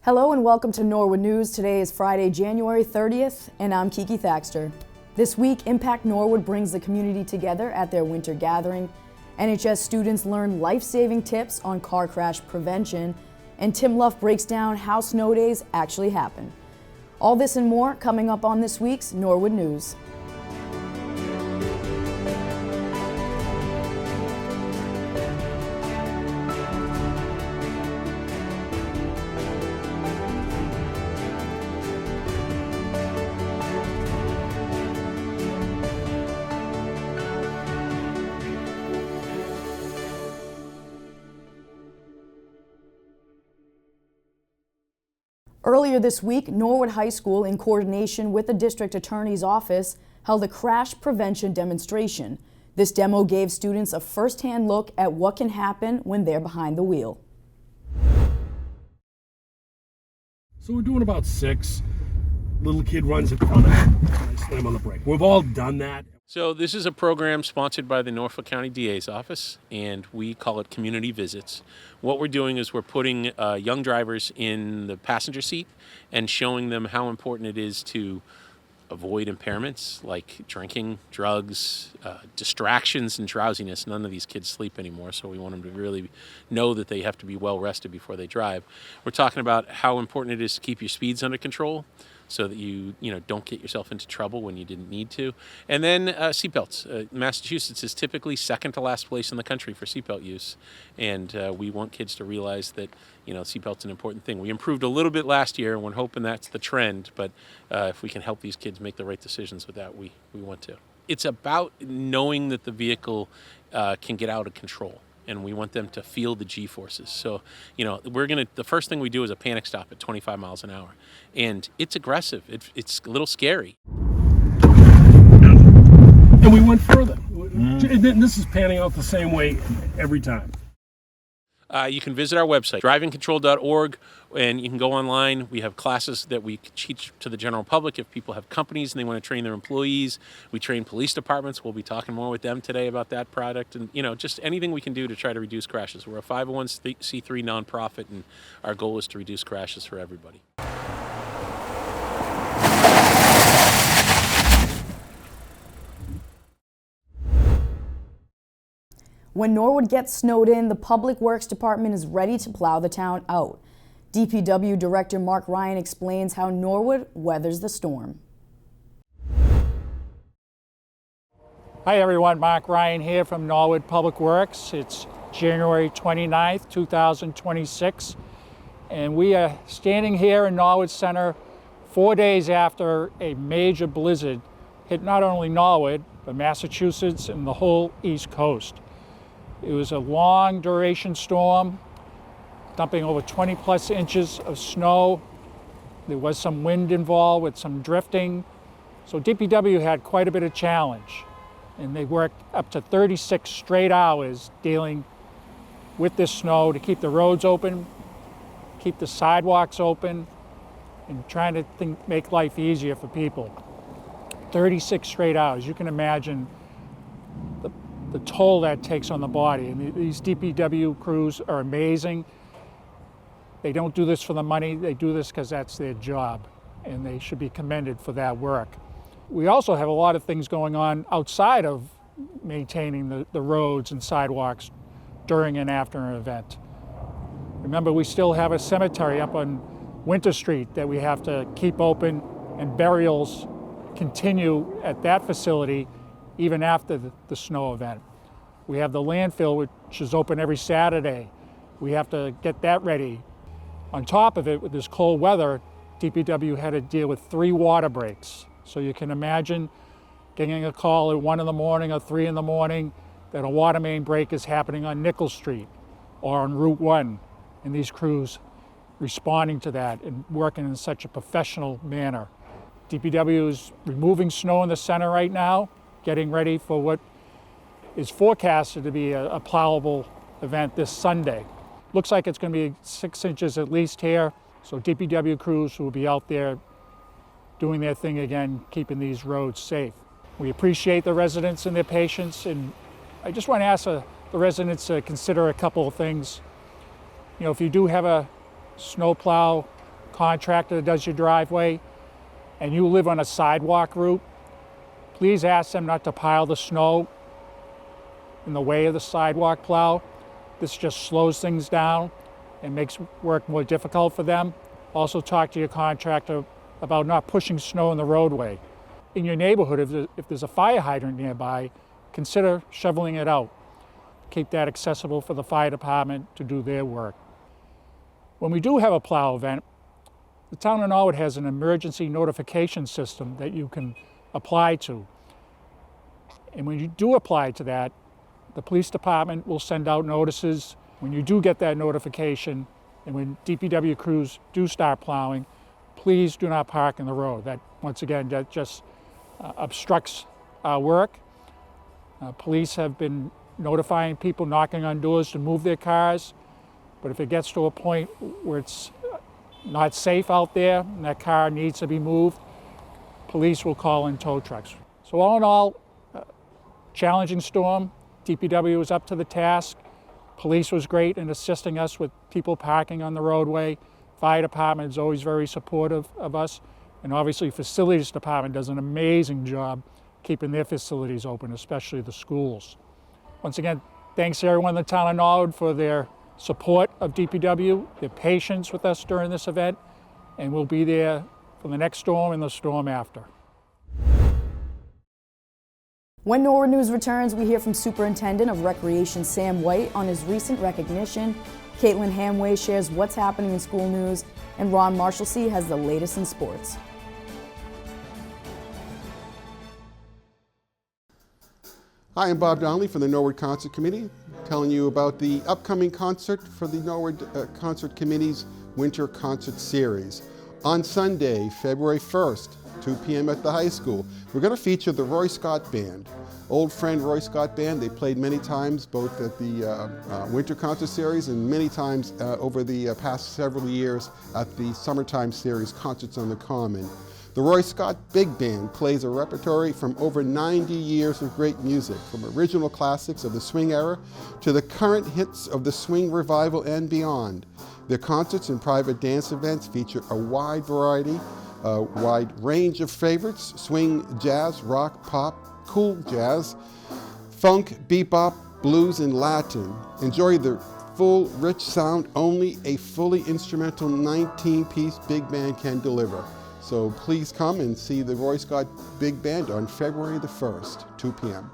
Hello and welcome to Norwood News. Today is Friday, January 30th, and I'm Kiki Thaxter. This week, Impact Norwood brings the community together at their winter gathering. NHS students learn life-saving tips on car crash prevention, and Tim Luff breaks down how snow days actually happen. All this and more coming up on this week's Norwood News. Earlier this week, Norwood High School, in coordination with the District Attorney's Office, held a crash prevention demonstration. This demo gave students a first-hand look at what can happen when they're behind the wheel. So we're doing about 6. Little kid runs in front of me, and I slam on the brake. We've all done that. So this is a program sponsored by the Norfolk County DA's office, and we call it Community Visits. What we're doing is we're putting young drivers in the passenger seat and showing them how important it is to avoid impairments like drinking, drugs, distractions, and drowsiness. None of these kids sleep anymore, so we want them to really know that they have to be well rested before they drive. We're talking about how important it is to keep your speeds under control, so that you don't get yourself into trouble when you didn't need to. And then seatbelts. Massachusetts is typically second to last place in the country for seatbelt use, and we want kids to realize that seatbelt's an important thing. We improved a little bit last year, and we're hoping that's the trend, but if we can help these kids make the right decisions with that, we want to. It's about knowing that the vehicle can get out of control, and we want them to feel the G-forces. So, the first thing we do is a panic stop at 25 miles an hour. And it's aggressive. It's a little scary. And we went further. And this is panning out the same way every time. You can visit our website, drivingcontrol.org, and you can go online. We have classes that we teach to the general public. If people have companies and they want to train their employees, we train police departments. We'll be talking more with them today about that product, and just anything we can do to try to reduce crashes. We're a 501c3 nonprofit, and our goal is to reduce crashes for everybody. When Norwood gets snowed in, the Public Works Department is ready to plow the town out. DPW Director Mark Ryan explains how Norwood weathers the storm. Hi everyone, Mark Ryan here from Norwood Public Works. It's January 29th, 2026, and we are standing here in Norwood Center 4 days after a major blizzard hit not only Norwood, but Massachusetts and the whole East Coast. It was a long duration storm, dumping over 20 plus inches of snow. There was some wind involved with some drifting. So DPW had quite a bit of challenge, and they worked up to 36 straight hours dealing with this snow to keep the roads open, keep the sidewalks open, and trying to make life easier for people. 36 straight hours. You can imagine the toll that takes on the body. And these DPW crews are amazing. They don't do this for the money, they do this because that's their job, and they should be commended for that work. We also have a lot of things going on outside of maintaining the roads and sidewalks during and after an event. Remember, we still have a cemetery up on Winter Street that we have to keep open, and burials continue at that facility even after the snow event. We have the landfill, which is open every Saturday. We have to get that ready. On top of it, with this cold weather, DPW had to deal with 3 water breaks. So you can imagine getting a call at 1 in the morning or 3 in the morning that a water main break is happening on Nickel Street or on Route 1, and these crews responding to that and working in such a professional manner. DPW is removing snow in the center right now, getting ready for what is forecasted to be a plowable event this Sunday. Looks like it's going to be 6 inches at least here, so DPW crews will be out there doing their thing again, keeping these roads safe. We appreciate the residents and their patience, and I just want to ask the residents to consider a couple of things. If you do have a snowplow contractor that does your driveway and you live on a sidewalk route, please ask them not to pile the snow in the way of the sidewalk plow. This just slows things down and makes work more difficult for them. Also talk to your contractor about not pushing snow in the roadway. In your neighborhood, if there's a fire hydrant nearby, consider shoveling it out. Keep that accessible for the fire department to do their work. When we do have a plow event, the town of Norwood has an emergency notification system that you can apply to. And when you do apply to that, the police department will send out notices. When you do get that notification, and when DPW crews do start plowing, please do not park in the road. That, once again, that just obstructs our work. Police have been notifying people knocking on doors to move their cars, but if it gets to a point where it's not safe out there and that car needs to be moved, police will call in tow trucks. So all in all, challenging storm. DPW was up to the task. Police was great in assisting us with people parking on the roadway. Fire department is always very supportive of us. And obviously facilities department does an amazing job keeping their facilities open, especially the schools. Once again, thanks to everyone in the town of Norwood for their support of DPW, their patience with us during this event, and we'll be there for the next storm and the storm after. When Norwood News returns, we hear from Superintendent of Recreation Sam White on his recent recognition. Caitlin Hamway shares what's happening in school news, and Ron Marshalsea has the latest in sports. Hi, I'm Bob Donnelly from the Norwood Concert Committee, telling you about the upcoming concert for the Norwood Concert Committee's Winter Concert Series. On Sunday, February 1st, 2 p.m. at the high school, we're going to feature the Roy Scott Band. Old friend Roy Scott Band. They played many times both at the Winter Concert Series and many times over the past several years at the Summertime Series, Concerts on the Common. The Roy Scott Big Band plays a repertory from over 90 years of great music, from original classics of the swing era to the current hits of the swing revival and beyond. Their concerts and private dance events feature a wide variety, a wide range of favorites: swing, jazz, rock, pop, cool jazz, funk, bebop, blues, and Latin. Enjoy the full, rich sound only a fully instrumental 19-piece big band can deliver. So please come and see the Roy Scott Big Band on February the 1st, 2 p.m.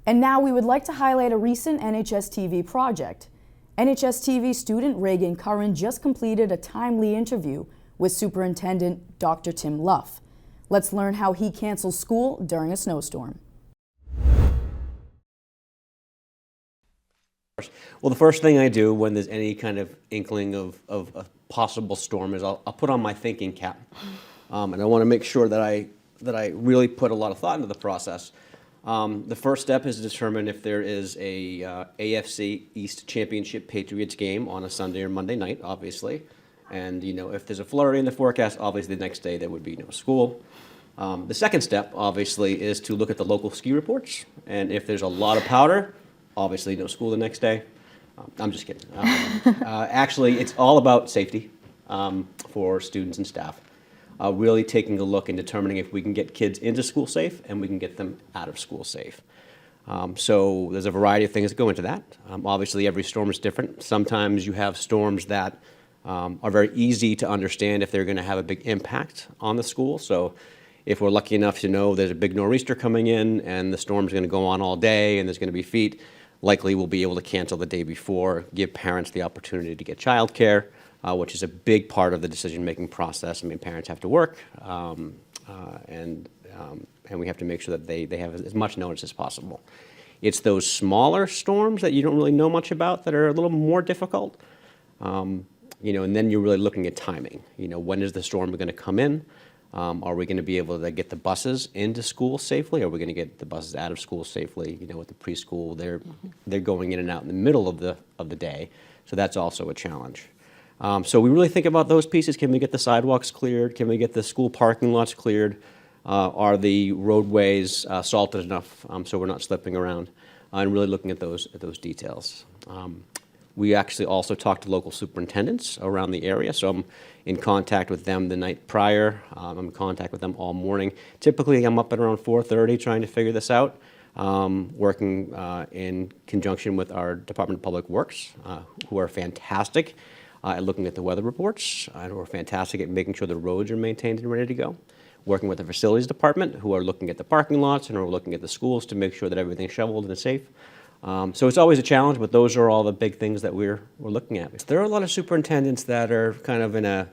And now we would like to highlight a recent NHS TV project. NHS TV student Reagan Curran just completed a timely interview with Superintendent Dr. Tim Luff. Let's learn how he cancels school during a snowstorm. Well, the first thing I do when there's any kind of inkling of a possible storm is I'll put on my thinking cap, and I want to make sure that I really put a lot of thought into the process. The first step is to determine if there is a AFC East Championship Patriots game on a Sunday or Monday night, obviously, and if there's a flurry in the forecast, obviously the next day there would be no school. The second step, obviously, is to look at the local ski reports, and if there's a lot of powder, obviously no school the next day. I'm just kidding. Actually, it's all about safety for students and staff. Really taking a look and determining if we can get kids into school safe and we can get them out of school safe. So there's a variety of things that go into that. Obviously, every storm is different. Sometimes you have storms that are very easy to understand if they're going to have a big impact on the school. So if we're lucky enough to know there's a big nor'easter coming in and the storm's going to go on all day and there's going to be feet, likely we'll be able to cancel the day before, give parents the opportunity to get childcare, which is a big part of the decision-making process. I mean, parents have to work, and we have to make sure that they have as much notice as possible. It's those smaller storms that you don't really know much about that are a little more difficult, and then you're really looking at timing. When is the storm going to come in? Are we going to be able to get the buses into school safely? Are we going to get the buses out of school safely? With the preschool, they're going in and out in the middle of the day, so that's also a challenge. So we really think about those pieces. Can we get the sidewalks cleared? Can we get the school parking lots cleared? Are the roadways salted enough so we're not slipping around? And really looking at those details. We actually also talk to local superintendents around the area, so I'm in contact with them the night prior. I'm in contact with them all morning. Typically, I'm up at around 4:30 trying to figure this out, working in conjunction with our Department of Public Works, who are fantastic at looking at the weather reports, and who are fantastic at making sure the roads are maintained and ready to go. Working with the facilities department, who are looking at the parking lots and are looking at the schools to make sure that everything's shoveled and safe. So it's always a challenge, but those are all the big things that we're looking at. There are a lot of superintendents that are kind of in a,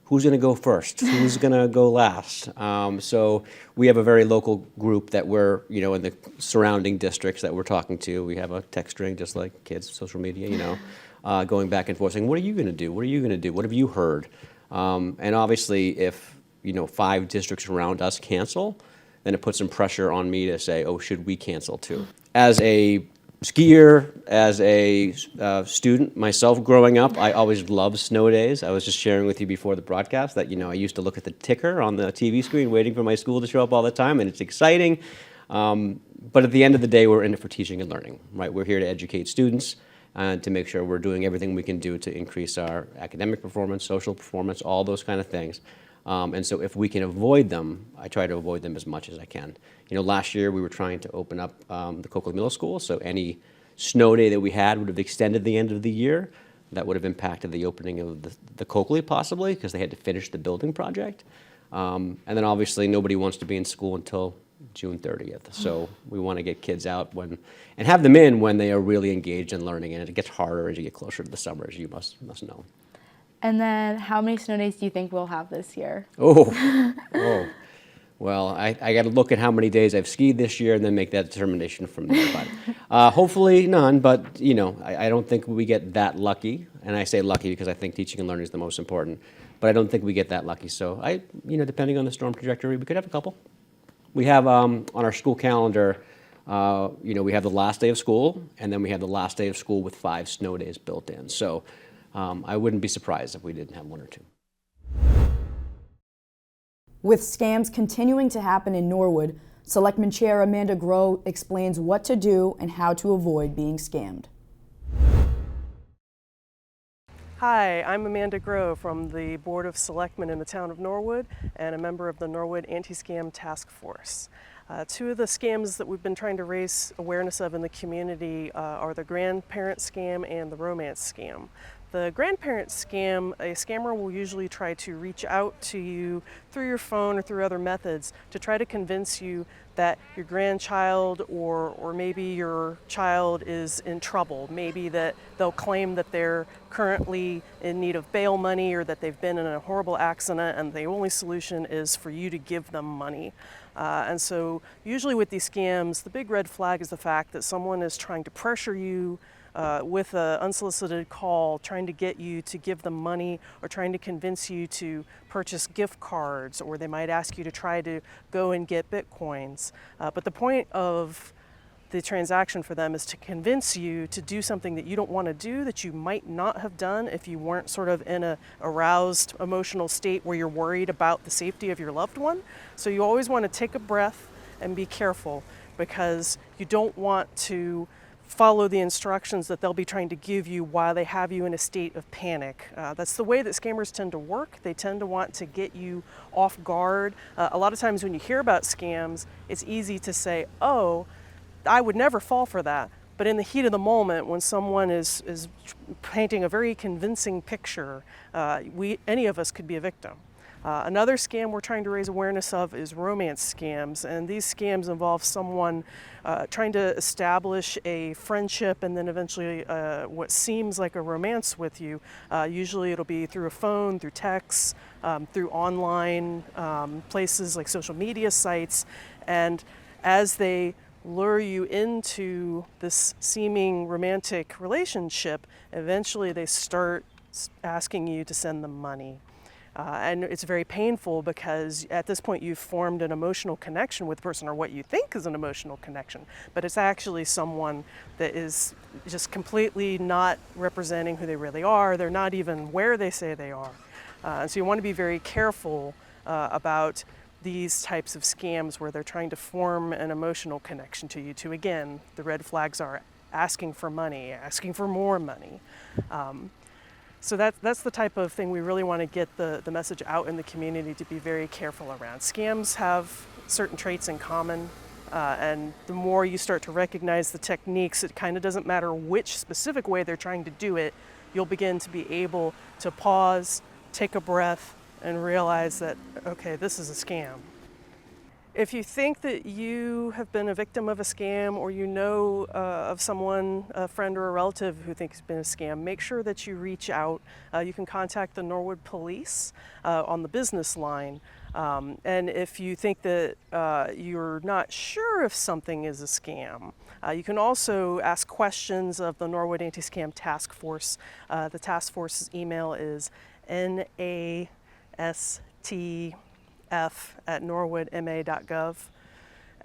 who's going to go first? Who's going to go last? So we have a very local group that we're, in the surrounding districts that we're talking to. We have a text string, just like kids, social media, going back and forth saying, what are you going to do? What are you going to do? What have you heard? And obviously, if 5 districts around us cancel, then it puts some pressure on me to say, oh, should we cancel too? As a skier, as a student myself growing up, I always loved snow days. I was just sharing with you before the broadcast that, I used to look at the ticker on the TV screen waiting for my school to show up all the time, and it's exciting. But at the end of the day, we're in it for teaching and learning, right? We're here to educate students and to make sure we're doing everything we can do to increase our academic performance, social performance, all those kind of things. And so if we can avoid them, I try to avoid them as much as I can. Last year we were trying to open up the Coakley Middle School, so any snow day that we had would have extended the end of the year. That would have impacted the opening of the Coakley possibly, because they had to finish the building project. And then obviously nobody wants to be in school until June 30th. So we want to get kids out and have them in when they are really engaged in learning, and it gets harder as you get closer to the summer, as you must know. And then how many snow days do you think we'll have this year? Oh. Well, I got to look at how many days I've skied this year and then make that determination from there. But hopefully none, but I don't think we get that lucky. And I say lucky because I think teaching and learning is the most important. But I don't think we get that lucky. So depending on the storm trajectory, we could have a couple. We have on our school calendar, we have the last day of school, and then we have the last day of school with 5 snow days built in. So I wouldn't be surprised if we didn't have 1 or 2. With scams continuing to happen in Norwood, Selectman Chair Amanda Groh explains what to do and how to avoid being scammed. Hi, I'm Amanda Groh from the Board of Selectmen in the town of Norwood and a member of the Norwood Anti-Scam Task Force. 2 of the scams that we've been trying to raise awareness of in the community are the grandparent scam and the romance scam. The grandparent scam, a scammer will usually try to reach out to you through your phone or through other methods to try to convince you that your grandchild or maybe your child is in trouble. Maybe that they'll claim that they're currently in need of bail money or that they've been in a horrible accident and the only solution is for you to give them money. And so usually with these scams, the big red flag is the fact that someone is trying to pressure you with an unsolicited call, trying to get you to give them money or trying to convince you to purchase gift cards, or they might ask you to try to go and get bitcoins. But the point of the transaction for them is to convince you to do something that you don't want to do, that you might not have done if you weren't sort of in a aroused emotional state where you're worried about the safety of your loved one. So you always want to take a breath and be careful, because you don't want to follow the instructions that they'll be trying to give you while they have you in a state of panic. That's the way that scammers tend to work. They tend to want to get you off guard. A lot of times when you hear about scams, it's easy to say, oh, I would never fall for that. But in the heat of the moment, when someone is painting a very convincing picture, any of us could be a victim. Another scam we're trying to raise awareness of is romance scams, and these scams involve someone trying to establish a friendship and then eventually what seems like a romance with you. Usually it'll be through a phone, through texts, through online places like social media sites, and as they lure you into this seeming romantic relationship, eventually they start asking you to send them money. And it's very painful because at this point you've formed an emotional connection with the person, or what you think is an emotional connection, but it's actually someone that is just completely not representing who they really are. They're not even where they say they are. And so you want to be very careful about these types of scams where they're trying to form an emotional connection to you. Again, the red flags are asking for money, asking for more money. So that's the type of thing we really want to get the message out in the community to be very careful around. Scams have certain traits in common, and the more you start to recognize the techniques, it kind of doesn't matter which specific way they're trying to do it, you'll begin to be able to pause, take a breath, and realize that, okay, this is a scam. If you think that you have been a victim of a scam, or you know of someone, a friend or a relative who thinks it's been a scam, make sure that you reach out. You can contact the Norwood Police on the business line. And if you think that you're not sure if something is a scam, you can also ask questions of the Norwood Anti-Scam Task Force. The task force's email is nastf@norwoodma.gov.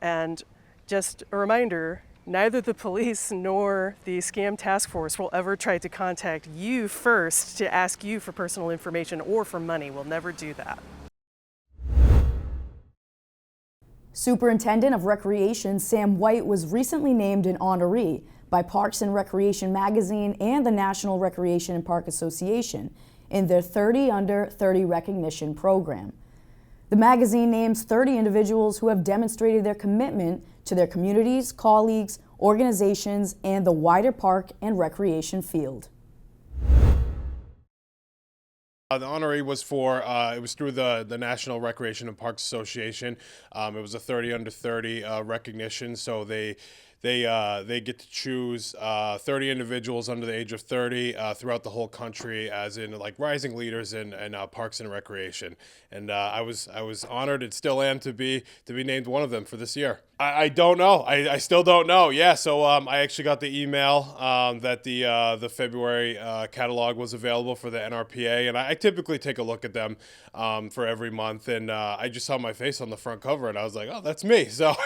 And just a reminder, neither the police nor the Scam Task Force will ever try to contact you first to ask you for personal information or for money. We'll never do that. Superintendent of Recreation Sam White was recently named an honoree by Parks and Recreation Magazine and the National Recreation and Park Association in their 30 Under 30 recognition program. The magazine names 30 individuals who have demonstrated their commitment to their communities, colleagues, organizations, and the wider park and recreation field. The honoree was it was through the National Recreation and Parks Association. It was a 30 under 30 recognition, so they get to choose 30 individuals under the age of 30 throughout the whole country, as in like rising leaders in parks and recreation. And I was honored, and still am, to be named one of them for this year. I don't know. I still don't know. Yeah. So I actually got the email that the February catalog was available for the NRPA, and I typically take a look at them for every month. And I just saw my face on the front cover, and I was like, oh, that's me. So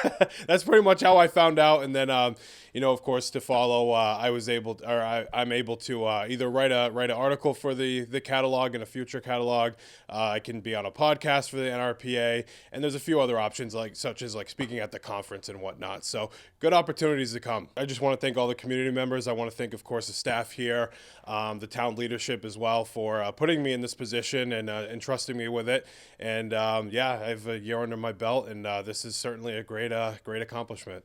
that's pretty much how I found out. And then of course, to follow, I'm able to either write an article for the catalog in a future catalog. I can be on a podcast for the NRPA, and there's a few other options such as speaking at the conference and whatnot. So good opportunities to come. I just want to thank all the community members. I want to thank, of course, the staff here, the town leadership as well, for putting me in this position and entrusting me with it. And I have a year under my belt, and this is certainly a great accomplishment.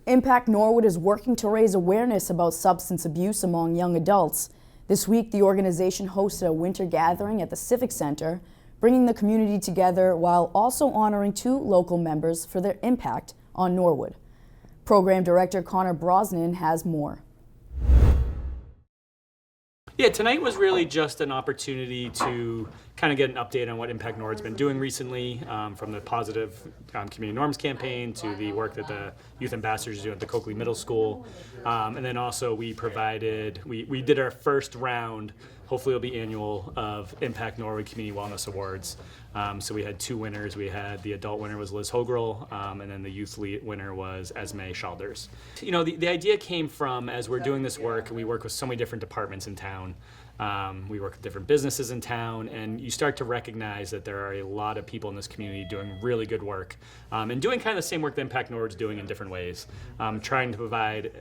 Impact Norwood is working to raise awareness about substance abuse among young adults. This week, the organization hosted a winter gathering at the Civic Center, bringing the community together while also honoring 2 local members for their impact on Norwood. Program Director Connor Brosnan has more. Yeah, tonight was really just an opportunity to kind of get an update on what Impact Norwood's been doing recently, from the positive community norms campaign to the work that the youth ambassadors do at the Coakley Middle School. And then also we did our first round, hopefully it'll be annual, of Impact Norwood Community Wellness Awards. So we had 2 winners. We had the adult winner was Liz Hogrel, and then the youth winner was Esme Shalders. You know, the idea came from, as we're doing this work, and we work with so many different departments in town. We work with different businesses in town, and you start to recognize that there are a lot of people in this community doing really good work, and doing kind of the same work that Impact Norwood's doing in different ways, trying to provide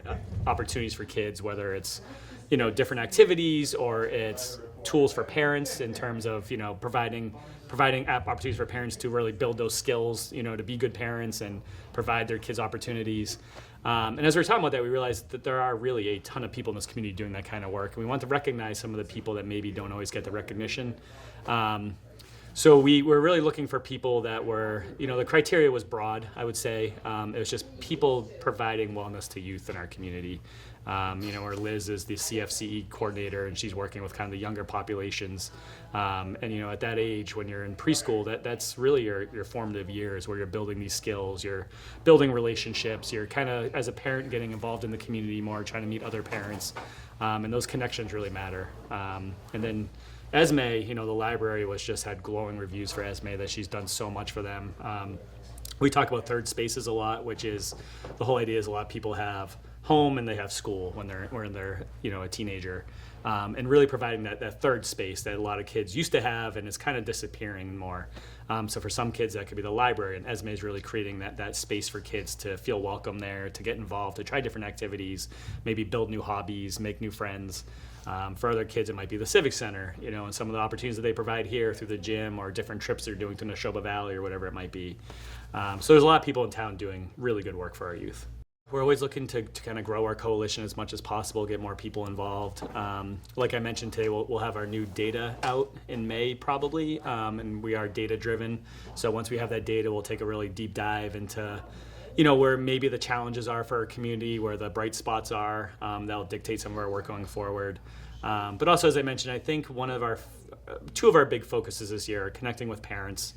opportunities for kids, whether it's different activities or it's tools for parents in terms of providing opportunities for parents to really build those skills, to be good parents and provide their kids opportunities. And as we were talking about that, we realized that there are really a ton of people in this community doing that kind of work. And we want to recognize some of the people that maybe don't always get the recognition. So we were really looking for people that were, the criteria was broad, I would say. It was just people providing wellness to youth in our community. Where Liz is the CFCE coordinator, and she's working with kind of the younger populations. And at that age, when you're in preschool, that's really your formative years, where you're building these skills, you're building relationships, you're kind of, as a parent, getting involved in the community more, trying to meet other parents, and those connections really matter. And then Esme, the library had glowing reviews for Esme, that she's done so much for them. We talk about third spaces a lot, which is the whole idea is a lot of people have home and they have school when they're a teenager, and really providing that third space that a lot of kids used to have and is kind of disappearing more. So for some kids that could be the library, and Esme is really creating that space for kids to feel welcome there, to get involved, to try different activities, maybe build new hobbies, make new friends. For other kids, it might be the Civic Center, and some of the opportunities that they provide here through the gym or different trips they're doing to Neshoba Valley or whatever it might be. So there's a lot of people in town doing really good work for our youth. We're always looking to kind of grow our coalition as much as possible, get more people involved. Like I mentioned today, we'll have our new data out in May probably, and we are data driven. So once we have that data, we'll take a really deep dive into where maybe the challenges are for our community, where the bright spots are. That'll dictate some of our work going forward. But also, as I mentioned, I think two of our big focuses this year are connecting with parents.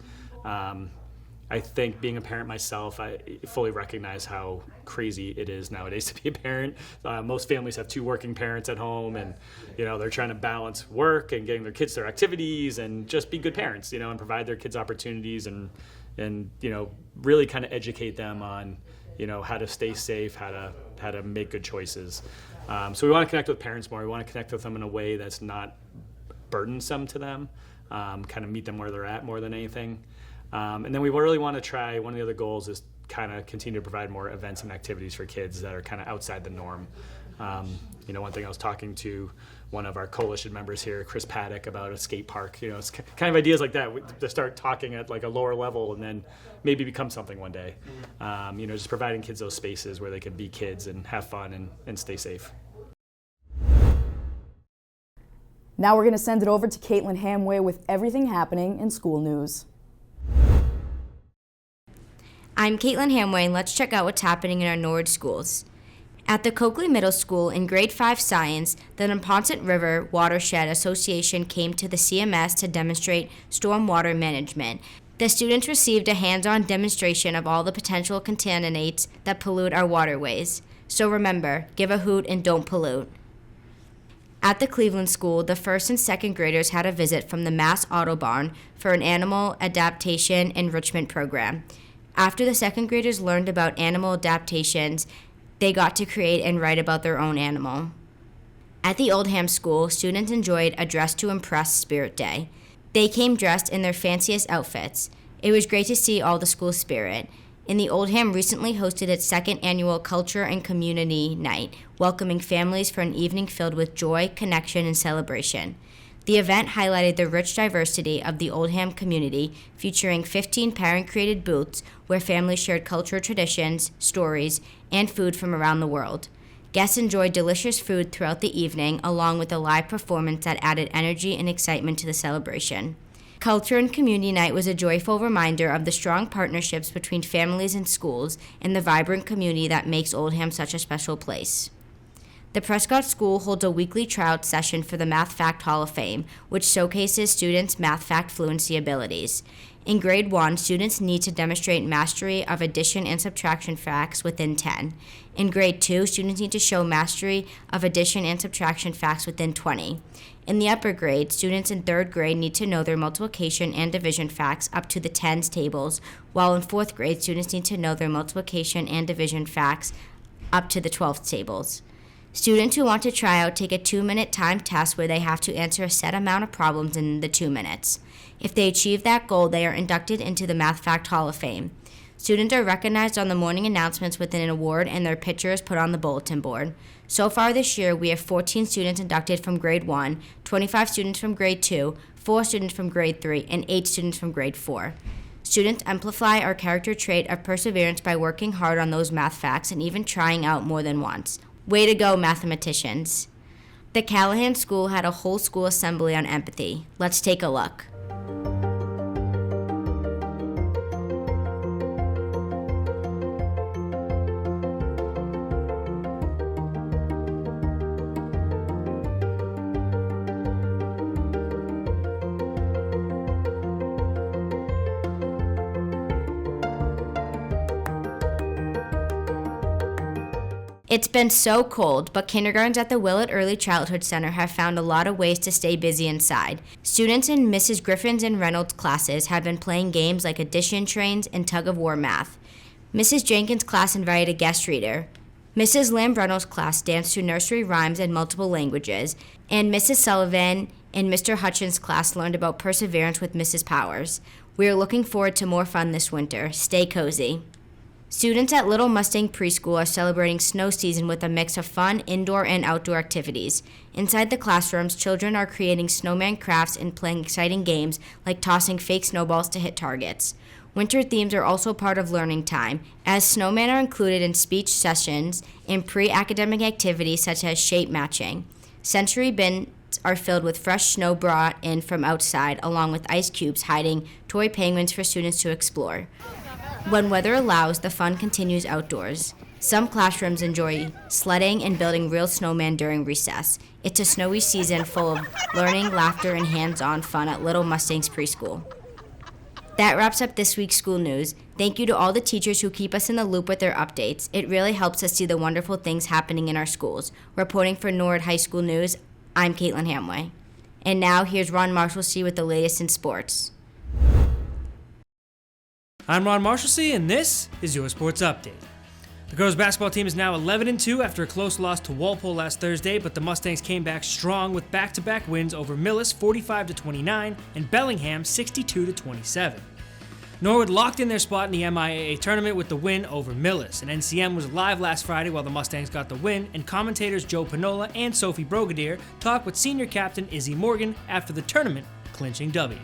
I think being a parent myself, I fully recognize how crazy it is nowadays to be a parent. Most families have two working parents at home, and they're trying to balance work and getting their kids their activities and just be good parents, and provide their kids opportunities and really kind of educate them on how to stay safe, how to make good choices. So we want to connect with parents more. We want to connect with them in a way that's not burdensome to them, kind of meet them where they're at more than anything. And then we really want to try, one of the other goals is kind of continue to provide more events and activities for kids that are kind of outside the norm. One thing I was talking to one of our coalition members here, Chris Paddock, about a skate park. It's kind of ideas like that to start talking at like a lower level and then maybe become something one day. Just providing kids those spaces where they can be kids and have fun and stay safe. Now we're going to send it over to Caitlin Hamway with everything happening in school news. I'm Caitlin Hamway, and let's check out what's happening in our Norwood schools. At the Coakley Middle School in Grade 5 Science, the Neponset River Watershed Association came to the CMS to demonstrate stormwater management. The students received a hands-on demonstration of all the potential contaminants that pollute our waterways. So remember, give a hoot and don't pollute. At the Cleveland School, the first and second graders had a visit from the Mass Auto Barn for an animal adaptation enrichment program. After the second graders learned about animal adaptations, they got to create and write about their own animal. At the Oldham School, students enjoyed a Dress to Impress Spirit Day. They came dressed in their fanciest outfits. It was great to see all the school spirit. And the Oldham recently hosted its second annual Culture and Community Night, welcoming families for an evening filled with joy, connection, and celebration. The event highlighted the rich diversity of the Oldham community, featuring 15 parent-created booths where families shared cultural traditions, stories, and food from around the world. Guests enjoyed delicious food throughout the evening, along with a live performance that added energy and excitement to the celebration. Culture and Community Night was a joyful reminder of the strong partnerships between families and schools and the vibrant community that makes Oldham such a special place. The Prescott School holds a weekly tryout session for the Math Fact Hall of Fame, which showcases students' math fact fluency abilities. In Grade 1, students need to demonstrate mastery of addition and subtraction facts within 10. In Grade 2, students need to show mastery of addition and subtraction facts within 20. In the upper grade, students in 3rd grade need to know their multiplication and division facts up to the tens tables, while in 4th grade, students need to know their multiplication and division facts up to the 12th tables. Students who want to try out take a 2-minute timed test where they have to answer a set amount of problems in the 2 minutes. If they achieve that goal, they are inducted into the Math Fact Hall of Fame. Students are recognized on the morning announcements with an award and their picture is put on the bulletin board. So far this year, we have 14 students inducted from Grade 1, 25 students from Grade 2, 4 students from Grade 3, and 8 students from Grade 4. Students amplify our character trait of perseverance by working hard on those math facts and even trying out more than once. Way to go, mathematicians. The Callahan School had a whole school assembly on empathy. Let's take a look. It's been so cold, but kindergartens at the Willett Early Childhood Center have found a lot of ways to stay busy inside. Students in Mrs. Griffin's and Reynolds' classes have been playing games like addition trains and tug-of-war math. Mrs. Jenkins' class invited a guest reader. Mrs. Lambrunno's class danced to nursery rhymes in multiple languages, and Mrs. Sullivan and Mr. Hutchins' class learned about perseverance with Mrs. Powers. We are looking forward to more fun this winter. Stay cozy. Students at Little Mustang Preschool are celebrating snow season with a mix of fun indoor and outdoor activities. Inside the classrooms, children are creating snowman crafts and playing exciting games like tossing fake snowballs to hit targets. Winter themes are also part of learning time, as snowmen are included in speech sessions and pre-academic activities such as shape matching. Sensory bins are filled with fresh snow brought in from outside, along with ice cubes hiding toy penguins for students to explore. When weather allows, the fun continues outdoors. Some classrooms enjoy sledding and building real snowmen during recess. It's a snowy season full of learning, laughter, and hands-on fun at Little Mustangs Preschool. That wraps up this week's school news. Thank you to all the teachers who keep us in the loop with their updates. It really helps us see the wonderful things happening in our schools. Reporting for Norwood High School News, I'm Caitlin Hamway. And now, here's Ron Marshalsea with the latest in sports. I'm Ron Marshalsea, and this is your Sports Update. The girls' basketball team is now 11-2 after a close loss to Walpole last Thursday, but the Mustangs came back strong with back-to-back wins over Millis 45-29 and Bellingham 62-27. Norwood locked in their spot in the MIAA tournament with the win over Millis, and NCM was live last Friday while the Mustangs got the win, and commentators Joe Panola and Sophie Brogadier talked with senior captain Izzy Morgan after the tournament, clinching W.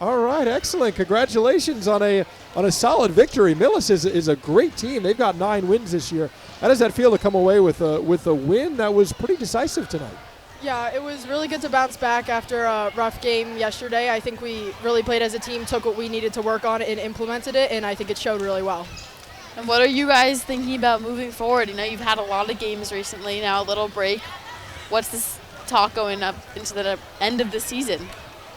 All right, excellent. Congratulations on a solid victory. Millis is a great team. They've got 9 wins this year. How does that feel to come away with a win that was pretty decisive tonight? Yeah, it was really good to bounce back after a rough game yesterday. I think we really played as a team, took what we needed to work on and implemented it, and I think it showed really well. And what are you guys thinking about moving forward? You know, you've had a lot of games recently, now a little break. What's this talk going up into the end of the season?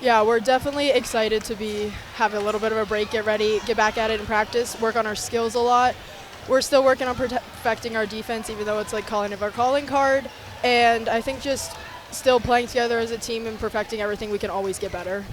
Yeah, we're definitely excited to be having a little bit of a break, get ready, get back at it in practice, work on our skills a lot. We're still working on perfecting our defense, even though it's like calling of our calling card. And I think just still playing together as a team and perfecting everything, we can always get better.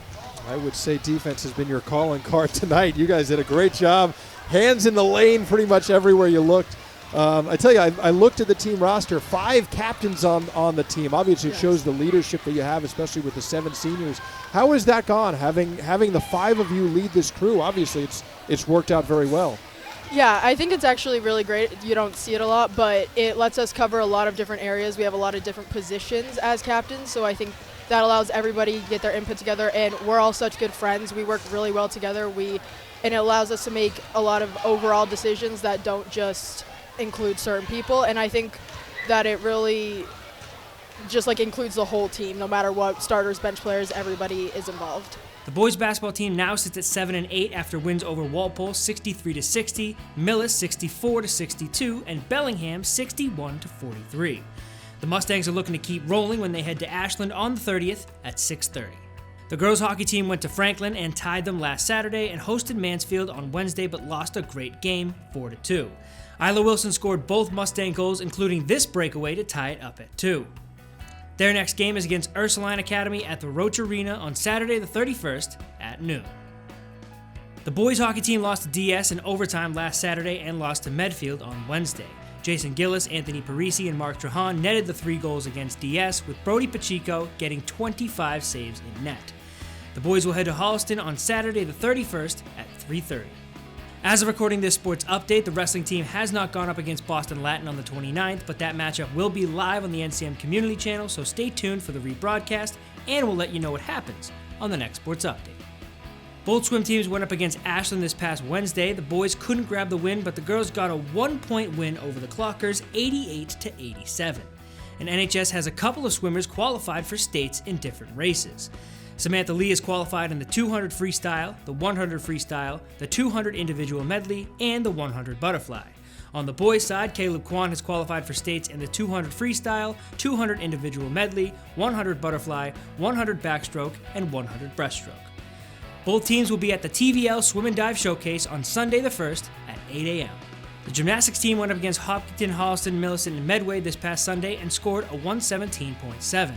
I would say defense has been your calling card tonight. You guys did a great job. Hands in the lane pretty much everywhere you looked. I tell you, I looked at the team roster, 5 captains on the team. Obviously, it shows the leadership that you have, especially with the 7 seniors. How has that gone, having the 5 of you lead this crew? Obviously, it's worked out very well. Yeah, I think it's actually really great. You don't see it a lot, but it lets us cover a lot of different areas. We have a lot of different positions as captains, so I think that allows everybody to get their input together, and we're all such good friends. We work really well together, and it allows us to make a lot of overall decisions that don't just include certain people, and I think that it really just like includes the whole team. No matter what, starters, bench players, everybody is involved. The boys basketball team now sits at 7-8 after wins over Walpole 63-60, Millis 64-62, and Bellingham 61-43. The Mustangs are looking to keep rolling when they head to Ashland on the 30th at 6:30. The girls hockey team went to Franklin and tied them last Saturday and hosted Mansfield on Wednesday but lost a great game 4-2. Isla Wilson scored both Mustang goals, including this breakaway to tie it up at 2. Their next game is against Ursuline Academy at the Roach Arena on Saturday the 31st at noon. The boys hockey team lost to DS in overtime last Saturday and lost to Medfield on Wednesday. Jason Gillis, Anthony Parisi, and Mark Trahan netted the 3 goals against DS, with Brody Pacheco getting 25 saves in net. The boys will head to Holliston on Saturday the 31st at 3:30. As of recording this sports update, the wrestling team has not gone up against Boston Latin on the 29th, but that matchup will be live on the NCM Community Channel, so stay tuned for the rebroadcast, and we'll let you know what happens on the next sports update. Both swim teams went up against Ashland this past Wednesday. The boys couldn't grab the win, but the girls got a 1-point win over the Clockers, 88-87. And NHS has a couple of swimmers qualified for states in different races. Samantha Lee is qualified in the 200 freestyle, the 100 freestyle, the 200 individual medley, and the 100 butterfly. On the boys' side, Caleb Kwan has qualified for states in the 200 freestyle, 200 individual medley, 100 butterfly, 100 backstroke, and 100 breaststroke. Both teams will be at the TVL Swim and Dive Showcase on Sunday the 1st at 8 a.m. The gymnastics team went up against Hopkinton, Holliston, Millicent, and Medway this past Sunday and scored a 117.7.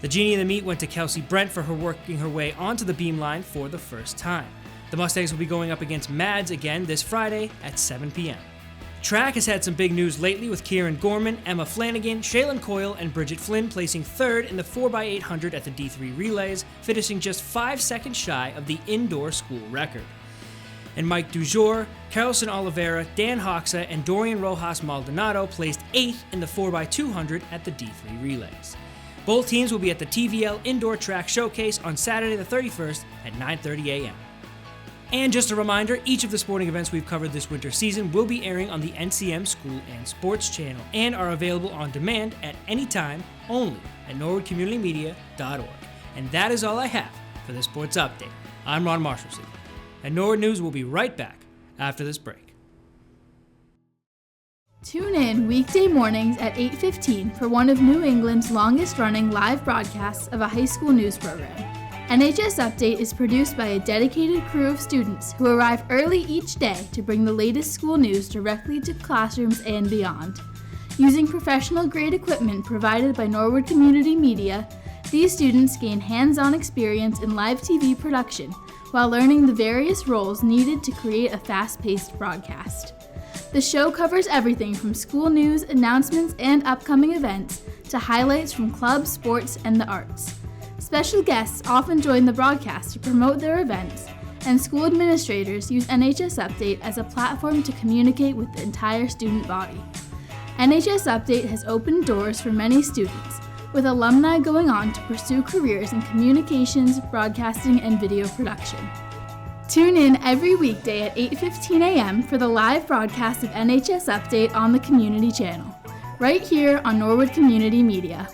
The Genie in the Meet went to Kelsey Brent for her working her way onto the beam line for the first time. The Mustangs will be going up against Mads again this Friday at 7 p.m. Track has had some big news lately with Kieran Gorman, Emma Flanagan, Shaylin Coyle, and Bridget Flynn placing third in the 4x800 at the D3 relays, finishing just 5 seconds shy of the indoor school record. And Mike Dujour, Carlson Oliveira, Dan Hoxa, and Dorian Rojas Maldonado placed 8th in the 4x200 at the D3 relays. Both teams will be at the TVL Indoor Track Showcase on Saturday the 31st at 9:30 a.m. And just a reminder, each of the sporting events we've covered this winter season will be airing on the NCM School and Sports channel and are available on demand at any time only at norwoodcommunitymedia.org. And that is all I have for this sports update. I'm Ron Marshallson, and Norwood News will be right back after this break. Tune in weekday mornings at 8:15 for one of New England's longest-running live broadcasts of a high school news program. NHS Update is produced by a dedicated crew of students who arrive early each day to bring the latest school news directly to classrooms and beyond. Using professional-grade equipment provided by Norwood Community Media, these students gain hands-on experience in live TV production while learning the various roles needed to create a fast-paced broadcast. The show covers everything from school news, announcements, and upcoming events to highlights from clubs, sports, and the arts. Special guests often join the broadcast to promote their events, and school administrators use NHS Update as a platform to communicate with the entire student body. NHS Update has opened doors for many students, with alumni going on to pursue careers in communications, broadcasting, and video production. Tune in every weekday at 8:15 a.m. for the live broadcast of NHS Update on the Community Channel, right here on Norwood Community Media.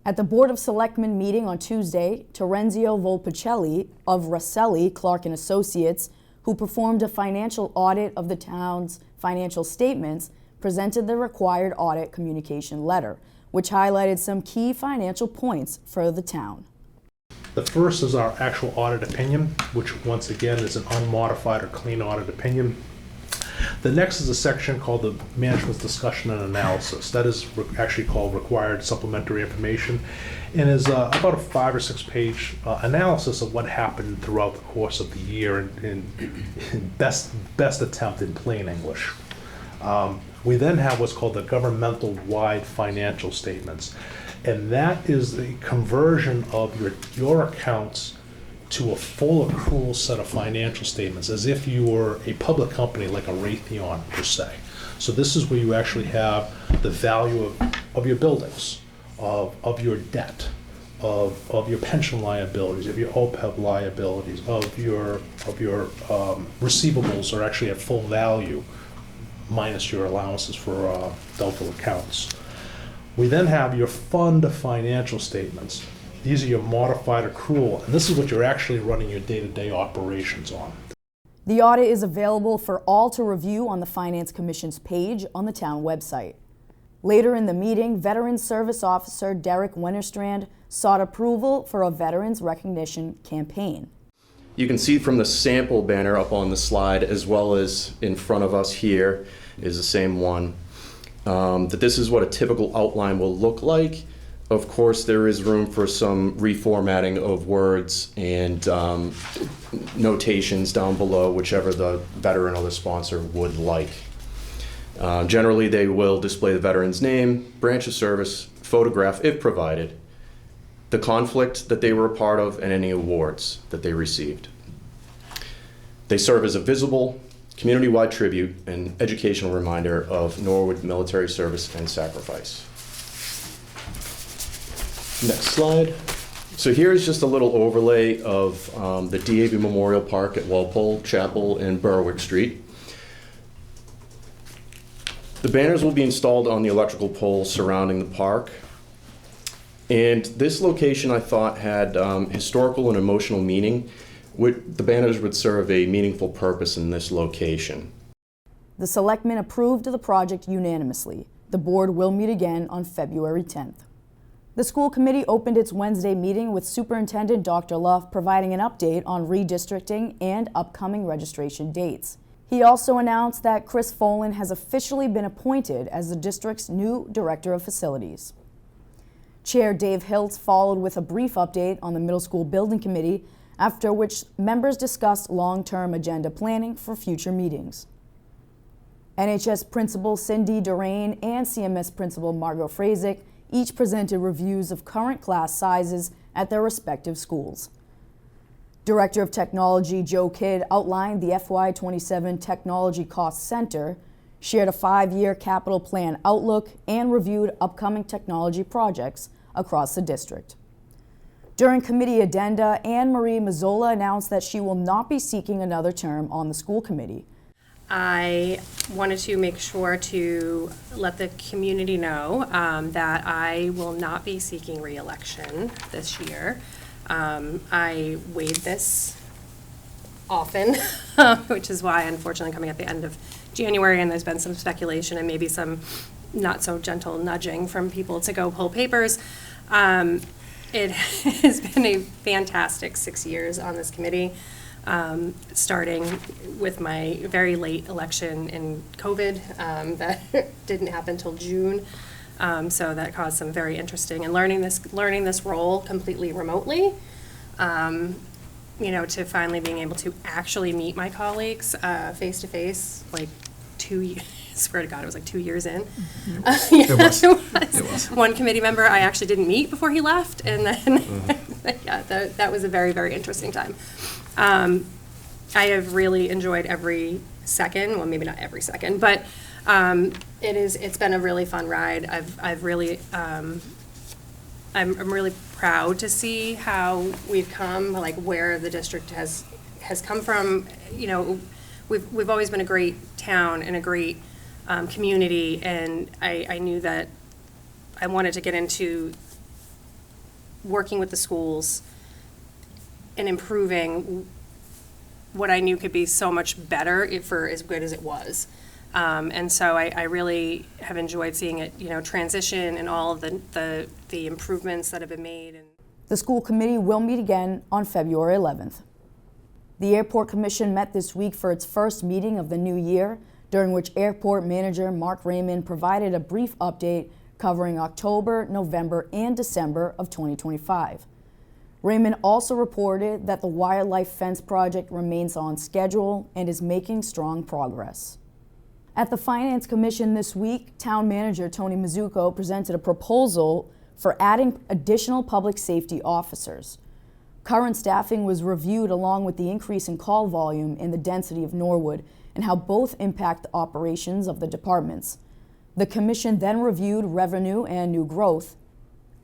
At the Board of Selectmen meeting on Tuesday, Terenzio Volpicelli of Rosselli, Clark & Associates, who performed a financial audit of the town's financial statements, presented the required audit communication letter, which highlighted some key financial points for the town. The first is our actual audit opinion, which once again is an unmodified or clean audit opinion. The next is a section called the Management's Discussion and Analysis. That is actually called Required Supplementary Information, and is about a 5 or 6 page analysis of what happened throughout the course of the year in best attempt in plain English. We then have what's called the governmental-wide financial statements, and that is the conversion of your accounts to a full accrual set of financial statements, as if you were a public company like a Raytheon per se. So this is where you actually have the value of your buildings, of your debt, of your pension liabilities, of your OPEB liabilities, of your receivables are actually at full value, minus your allowances for doubtful accounts. We then have your fund financial statements. These are your modified accrual, and this is what you're actually running your day-to-day operations on. The audit is available for all to review on the Finance Commission's page on the town website. Later in the meeting, Veteran Service Officer Derek Wennerstrand sought approval for a Veterans Recognition campaign. You can see from the sample banner up on the slide, as well as in front of us here is the same one, that this is what a typical outline will look like. Of course, there is room for some reformatting of words and notations down below, whichever the veteran or the sponsor would like. Generally, they will display the veteran's name, branch of service, photograph if provided, the conflict that they were a part of, and any awards that they received. They serve as a visible, community-wide tribute and educational reminder of Norwood military service and sacrifice. Next slide. So here's just a little overlay of the DAV Memorial Park at Walpole Chapel and Berwick Street. The banners will be installed on the electrical poles surrounding the park. And this location, I thought, had historical and emotional meaning. The banners would serve a meaningful purpose in this location. The selectmen approved the project unanimously. The board will meet again on February 10th. The school committee opened its Wednesday meeting with Superintendent Dr. Luff providing an update on redistricting and upcoming registration dates. He also announced that Chris Folan has officially been appointed as the district's new Director of Facilities. Chair Dave Hiltz followed with a brief update on the middle school building committee, after which members discussed long-term agenda planning for future meetings. NHS Principal Cindy Durain and CMS Principal Margot Frazick each presented reviews of current class sizes at their respective schools. Director of Technology Joe Kidd outlined the FY27 Technology Cost Center, shared a 5-year capital plan outlook, and reviewed upcoming technology projects across the district. During committee addenda, Anne Marie Mazzola announced that she will not be seeking another term on the school committee. I wanted to make sure to let the community know that I will not be seeking re-election this year. I waive this often, which is why, unfortunately, coming at the end of January, and there's been some speculation and maybe some not so gentle nudging from people to go pull papers. It has been a fantastic 6 years on this committee. Starting with my very late election in COVID that didn't happen till June, so that caused some very interesting and learning this role completely remotely. To finally being able to actually meet my colleagues face to face, like 2 years. Swear to God, it was like 2 years in. It was. One committee member I actually didn't meet before he left, and then that was a very, very interesting time. I have really enjoyed every second. Well, maybe not every second, but it's been a really fun ride. I'm really proud to see how we've come, like where the district has come from. We've always been a great town and a great community, and I knew that I wanted to get into working with the schools and improving what I knew could be so much better for as good as it was. And so I really have enjoyed seeing it, transition and all of the improvements that have been made. The school committee will meet again on February 11th. The Airport Commission met this week for its first meeting of the new year, during which Airport Manager Mark Raymond provided a brief update covering October, November, and December of 2025. Raymond also reported that the wildlife fence project remains on schedule and is making strong progress. At the Finance Commission this week, Town Manager Tony Mazzucco presented a proposal for adding additional public safety officers. Current staffing was reviewed along with the increase in call volume and the density of Norwood and how both impact the operations of the departments. The Commission then reviewed revenue and new growth.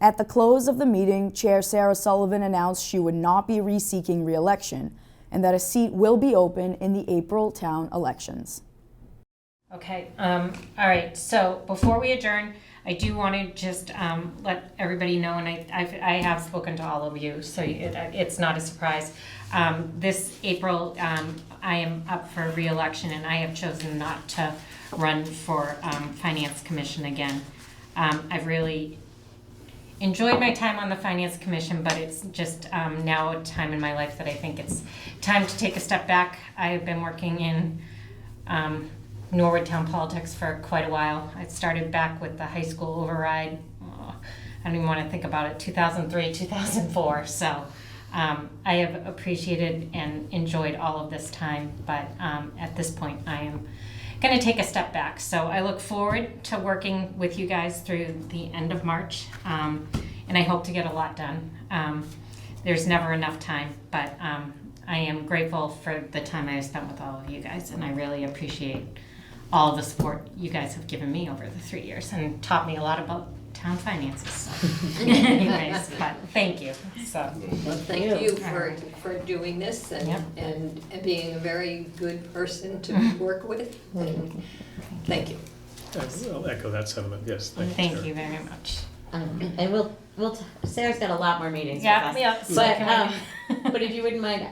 At the close of the meeting, Chair Sarah Sullivan announced she would not be re-seeking re-election and that a seat will be open in the April town elections. Okay, all right, so before we adjourn, I do want to just let everybody know, and I have spoken to all of you, so it's not a surprise. This April, I am up for re-election, and I have chosen not to run for Finance Commission again. I've really enjoyed my time on the Finance Commission, but it's just now a time in my life that I think it's time to take a step back. I have been working in Norwood town politics for quite a while. I started back with the high school override. I don't even want to think about it, 2003, 2004. So I have appreciated and enjoyed all of this time, but at this point I am going to take a step back. So I look forward to working with you guys through the end of March, and I hope to get a lot done. There's never enough time, but I am grateful for the time I have spent with all of you guys, and I really appreciate all the support you guys have given me over the 3 years and taught me a lot about town finances. So. Anyways, but thank you. So. Well, thank you for doing this and being a very good person to work with. And thank you. I'll echo that sentiment. Yes, thank you very much. And Sarah's got a lot more meetings with us. Yeah. But if you wouldn't mind,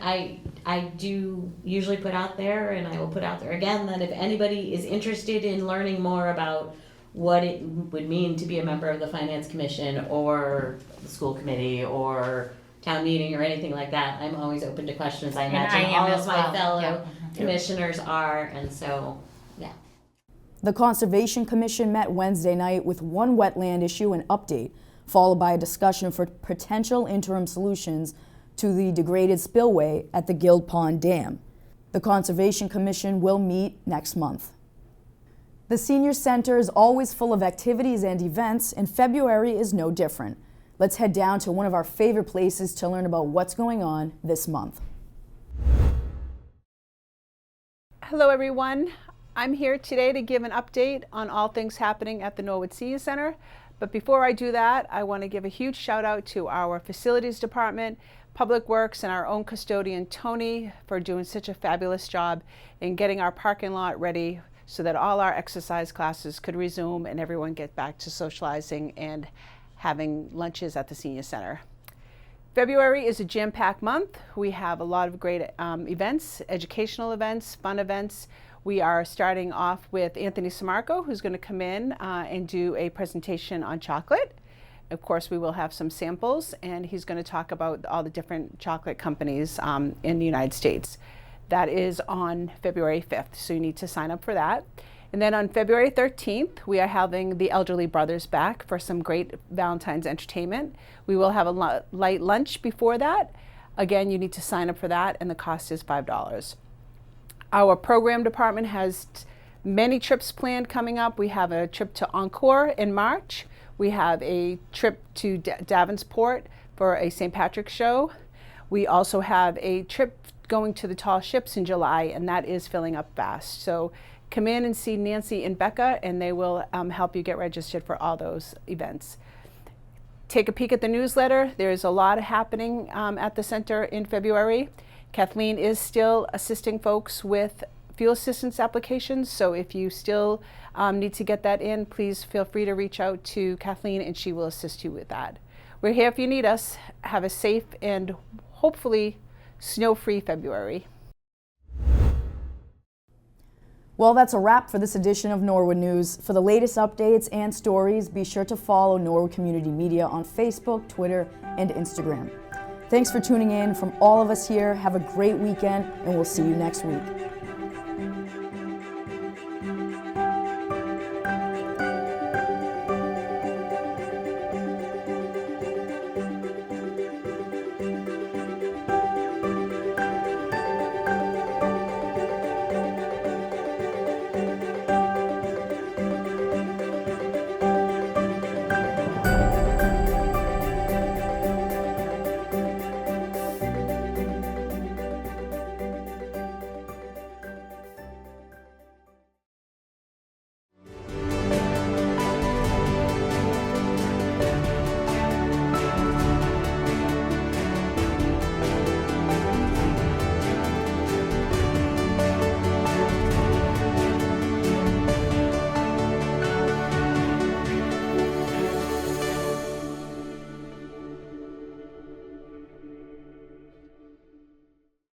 I do usually put out there, and I will put out there again, that if anybody is interested in learning more about what it would mean to be a member of the Finance Commission or the school committee or town meeting or anything like that, I'm always open to questions. I imagine all of my fellow commissioners are, and so, yeah. The Conservation Commission met Wednesday night with one wetland issue and update, followed by a discussion for potential interim solutions to the degraded spillway at the Guild Pond Dam. The Conservation Commission will meet next month. The Senior Center is always full of activities and events, and February is no different. Let's head down to one of our favorite places to learn about what's going on this month. Hello everyone. I'm here today to give an update on all things happening at the Norwood Senior Center. But before I do that, I want to give a huge shout out to our facilities department, Public Works, and our own custodian, Tony, for doing such a fabulous job in getting our parking lot ready so that all our exercise classes could resume and everyone get back to socializing and having lunches at the Senior Center. February is a jam-packed month. We have a lot of great events, educational events, fun events. We are starting off with Anthony Samarco, who's going to come in and do a presentation on chocolate. Of course, we will have some samples, and he's going to talk about all the different chocolate companies in the United States. That is on February 5th, so you need to sign up for that. And then on February 13th, we are having the Elderly Brothers back for some great Valentine's entertainment. We will have a light lunch before that. Again, you need to sign up for that, and the cost is $5. Our program department has many trips planned coming up. We have a trip to Encore in March. We have a trip to Davenport for a St. Patrick's show. We also have a trip going to the Tall Ships in July, and that is filling up fast. So come in and see Nancy and Becca, and they will help you get registered for all those events. Take a peek at the newsletter. There's a lot happening at the center in February. Kathleen is still assisting folks with fuel assistance applications, so if you still need to get that in, please feel free to reach out to Kathleen and she will assist you with that. We're here if you need us. Have a safe and hopefully snow-free February. Well, that's a wrap for this edition of Norwood News. For the latest updates and stories, be sure to follow Norwood Community Media on Facebook, Twitter, and Instagram. Thanks for tuning in. From all of us here, have a great weekend, and we'll see you next week.